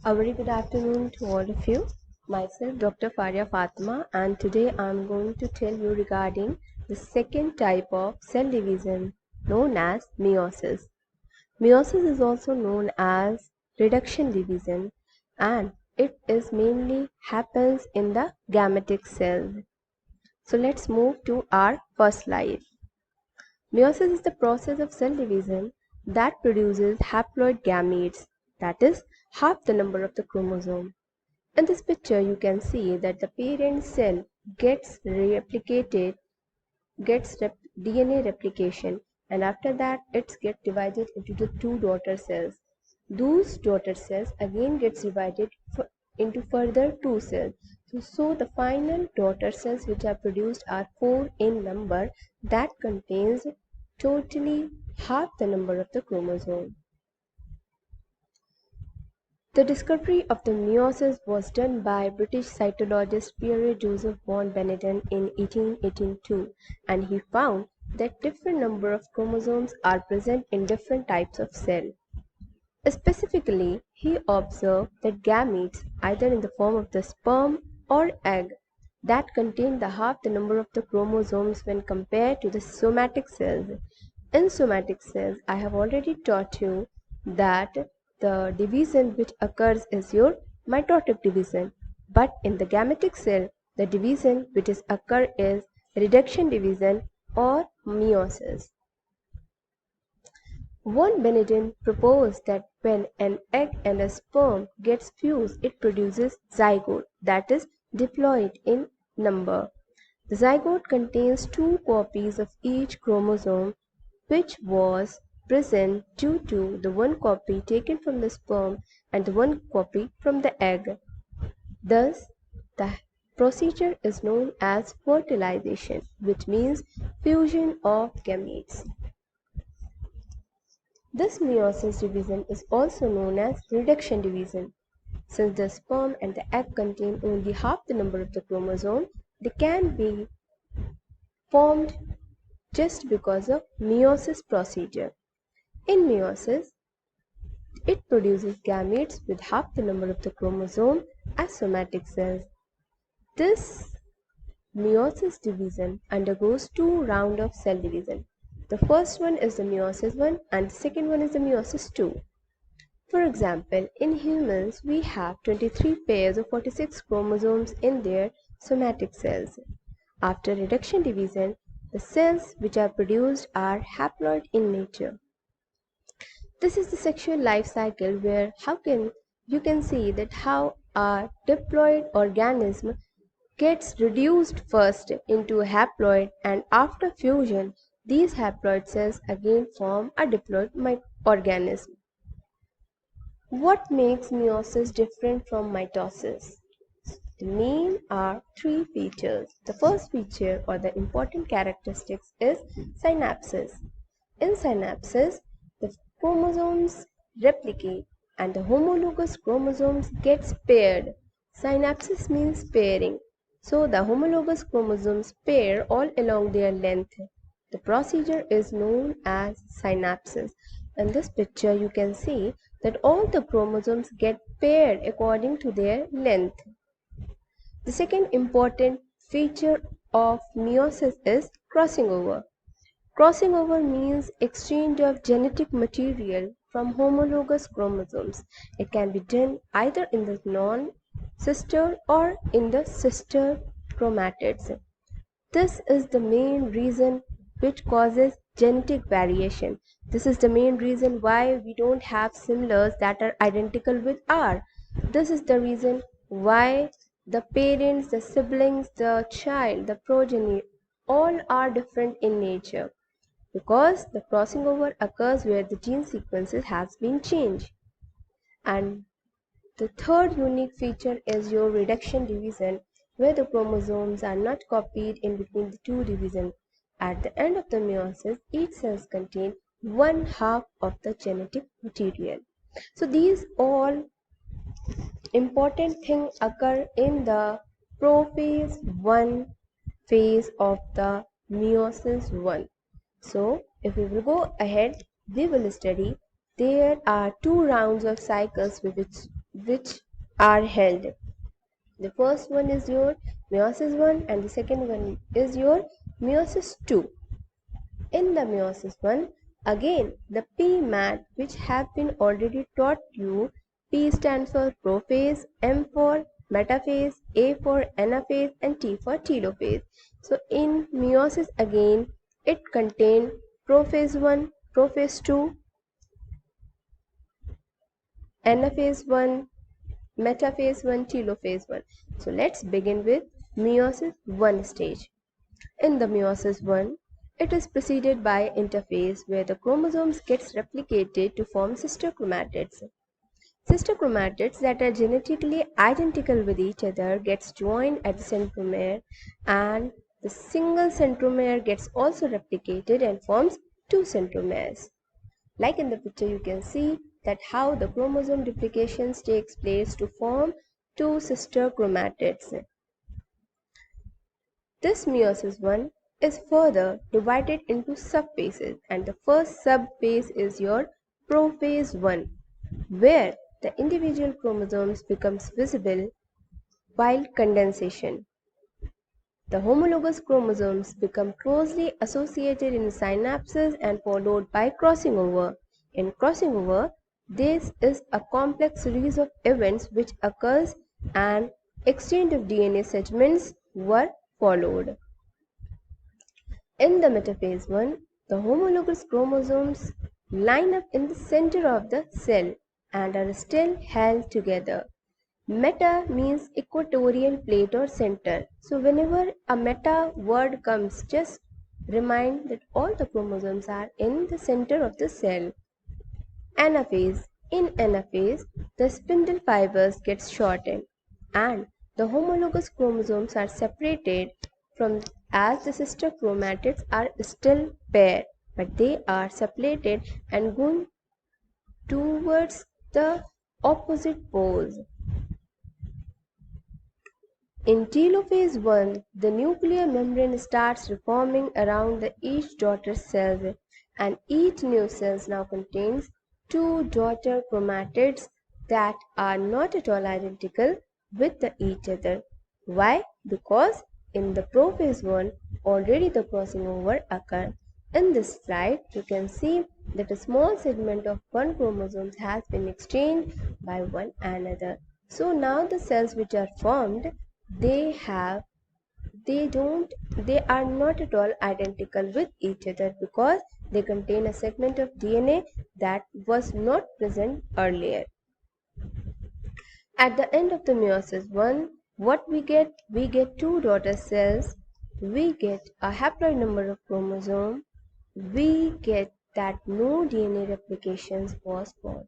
A very good afternoon to all of you. Myself, Dr. Faria Fatma, and today I'm going to tell you regarding the second type of cell division known as meiosis. Meiosis is also known as reduction division, and it is mainly happens in the gametic cells. So let's move to our first slide. Meiosis is the process of cell division that produces haploid gametes, that is, half the number of the chromosome. In this picture, you can see that the parent cell gets replicated, DNA replication, and after that, it gets divided into the two daughter cells. Those daughter cells again gets divided into further two cells. So the final daughter cells which are produced are four in number that contains totally half the number of the chromosome. The discovery of the meiosis was done by British cytologist Pierre Joseph von Beneden in 1882, and he found that different number of chromosomes are present in different types of cell. Specifically, he observed that gametes, either in the form of the sperm or egg, that contain the half the number of the chromosomes when compared to the somatic cells. In somatic cells, I have already taught you that the division which occurs is your mitotic division, but in the gametic cell, the division which is occur is reduction division or meiosis. Von Beneden proposed that when an egg and a sperm gets fused, it produces zygote, that is diploid in number. The zygote contains two copies of each chromosome, which was present due to the one copy taken from the sperm and the one copy from the egg. Thus, the procedure is known as fertilization, which means fusion of gametes. This meiosis division is also known as reduction division. Since the sperm and the egg contain only half the number of the chromosome, they can be formed just because of meiosis procedure. In meiosis, it produces gametes with half the number of the chromosome as somatic cells. This meiosis division undergoes two rounds of cell division. The first one is the meiosis 1 and the second one is the meiosis 2. For example, in humans, we have 23 pairs of 46 chromosomes in their somatic cells. After reduction division, the cells which are produced are haploid in nature. This is the sexual life cycle where you can see that how a diploid organism gets reduced first into a haploid, and after fusion, these haploid cells again form a diploid organism. What makes meiosis different from mitosis? The main are three features. The first feature or the important characteristics is synapses. In synapses, the chromosomes replicate and the homologous chromosomes gets paired. Synapses means pairing. So the homologous chromosomes pair all along their length. The procedure is known as synapses. In this picture you can see that all the chromosomes get paired according to their length. The second important feature of meiosis is crossing over. Crossing over means exchange of genetic material from homologous chromosomes. It can be done either in the non-sister or in the sister chromatids. This is the main reason which causes genetic variation. This is the main reason why we don't have similars that are identical with R. This is the reason why the parents, the siblings, the child, the progeny, all are different in nature, because the crossing over occurs where the gene sequences has been changed. And the third unique feature is your reduction division, where the chromosomes are not copied in between the two divisions. At the end of the meiosis, each cells contain one half of the genetic material. So these all important things occur in the prophase 1 phase of the meiosis 1. So if we will go ahead, we will study there are two rounds of cycles which are held. The first one is your meiosis 1 and the second one is your meiosis 2. In the meiosis 1, again the P math which have been already taught you. P stands for prophase, M for metaphase, A for anaphase and T for telophase. So in meiosis again it contains prophase 1, prophase 2, anaphase 1, metaphase 1, telophase 1. So let's begin with meiosis 1 stage. In the meiosis 1, it is preceded by interphase where the chromosomes gets replicated to form sister chromatids. Sister chromatids that are genetically identical with each other gets joined at the centromere, and the single centromere gets also replicated and forms two centromeres. Like in the picture you can see that how the chromosome duplications takes place to form two sister chromatids. This meiosis 1 is further divided into subphases, and the first subphase is your prophase 1, where the individual chromosomes becomes visible while condensation. The homologous chromosomes become closely associated in synapses and followed by crossing over. In crossing over, this is a complex series of events which occurs and exchange of DNA segments were followed. In the metaphase 1, the homologous chromosomes line up in the center of the cell and are still held together. Meta means equatorial plate or center. So whenever a meta word comes, just remind that all the chromosomes are in the center of the cell. Anaphase. In anaphase, the spindle fibers get shortened and the homologous chromosomes are separated from as the sister chromatids are still paired, but they are separated and going towards the opposite poles. In telophase 1, the nuclear membrane starts reforming around each daughter cell, and each new cell now contains two daughter chromatids that are not at all identical with each other. Why? Because in the prophase 1 already the crossing over occurred. In this slide, you can see that a small segment of one chromosome has been exchanged by one another. So now the cells which are formed, they are not at all identical with each other because they contain a segment of DNA that was not present earlier. At the end of the meiosis 1, what we get? We get two daughter cells, we get a haploid number of chromosome, we get that no DNA replications was formed.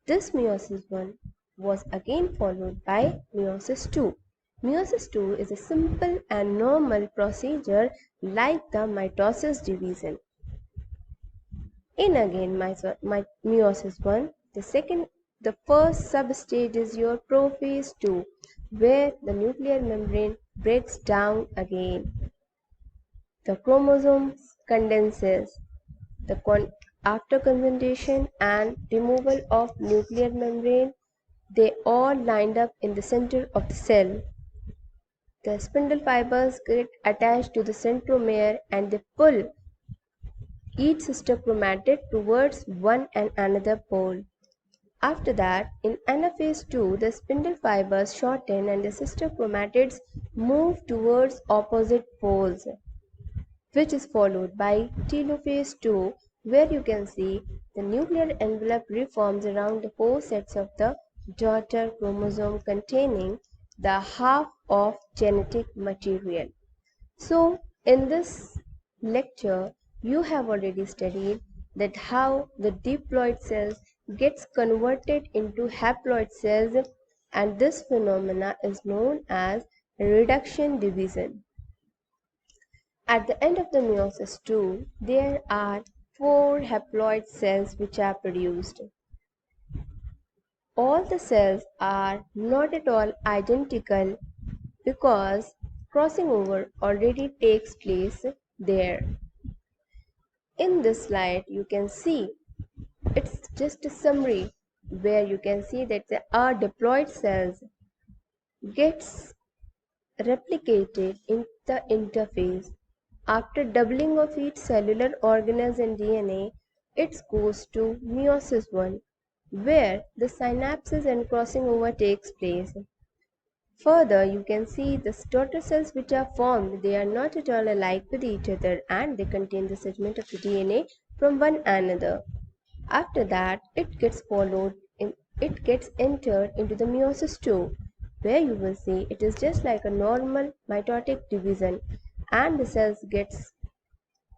This meiosis 1 was again followed by meiosis 2. Meiosis 2 is a simple and normal procedure like the mitosis division. In again meiosis 1, the first substage is your prophase 2, where the nuclear membrane breaks down again. The chromosomes condenses. After condensation and removal of nuclear membrane, they all lined up in the center of the cell. The spindle fibers get attached to the centromere and they pull each sister chromatid towards one and another pole. After that, in anaphase 2, the spindle fibers shorten and the sister chromatids move towards opposite poles, which is followed by telophase 2, where you can see the nuclear envelope reforms around the four sets of the daughter chromosome containing the half of genetic material. So in this lecture you have already studied that how the diploid cells gets converted into haploid cells, and this phenomena is known as reduction division. At the end of the meiosis 2, there are 4 haploid cells which are produced. All the cells are not at all identical because crossing over already takes place there. In this slide you can see it's just a summary where you can see that the our diploid cells gets replicated in the interphase. After doubling of each cellular organelles and DNA, it goes to meiosis 1, where the synapses and crossing over takes place. Further, you can see the daughter cells which are formed, they are not at all alike with each other and they contain the segment of the DNA from one another. After that, it gets entered into the meiosis 2, where you will see it is just like a normal mitotic division and the cells gets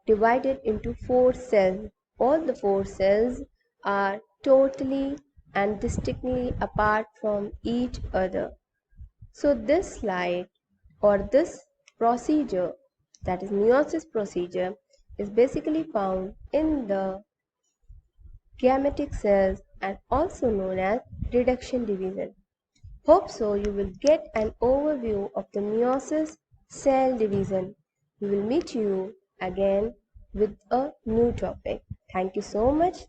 divided into 4 cells. All the 4 cells are totally and distinctly apart from each other. So this slide or this procedure, that is meiosis procedure, is basically found in the gametic cells and also known as reduction division. Hope so you will get an overview of the meiosis cell division. We will meet you again with a new topic. Thank you so much.